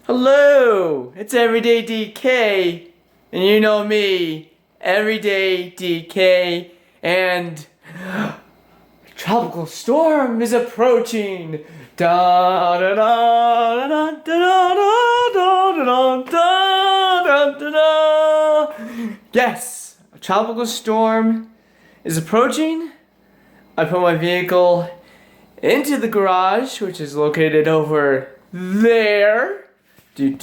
Hello, it's Everyday DK, and you know me, Everyday DK, and a tropical storm is approaching. Da da da da da da da da da da da. Yes, a tropical storm is approaching. I put my vehicle into the garage, which is located over there. Right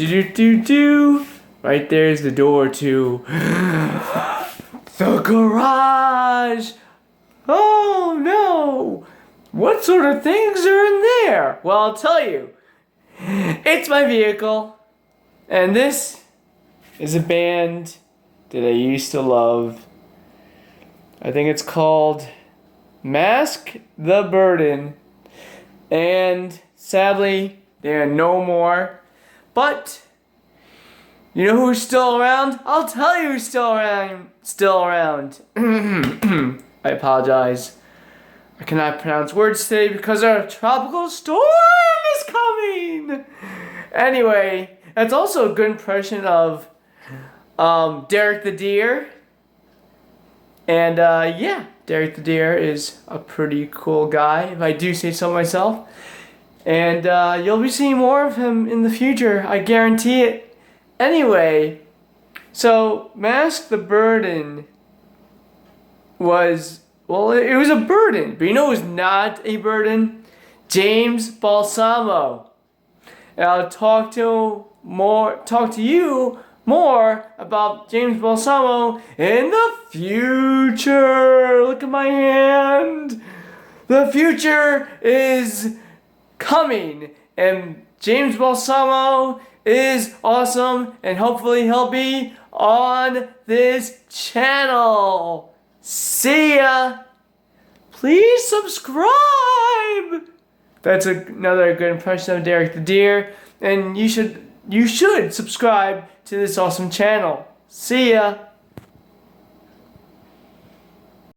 there's the door to the garage. Oh no! What sort of things are in there? Well, I'll tell you. It's my vehicle, and this is a band that I used to love. I think it's called Mask the Burden, and sadly, they are no more. But you know who's still around? I'll tell you who's still around. I apologize. I cannot pronounce words today because a tropical storm is coming. Anyway, that's also a good impression of Derek the Deer. And yeah, Derek the Deer is a pretty cool guy, if I do say so myself. And you'll be seeing more of him in the future, I guarantee it. Anyway, so Mask the Burden was, well, it was a burden, but you know who's not a burden? James Balsamo. And I'll talk to you more about James Balsamo in the future. Look at my hand. The future is coming, and James Balsamo is awesome, and hopefully he'll be on this channel. See ya. Please subscribe. That's another good impression of Derek the Deer, and you should subscribe to this awesome channel. See ya.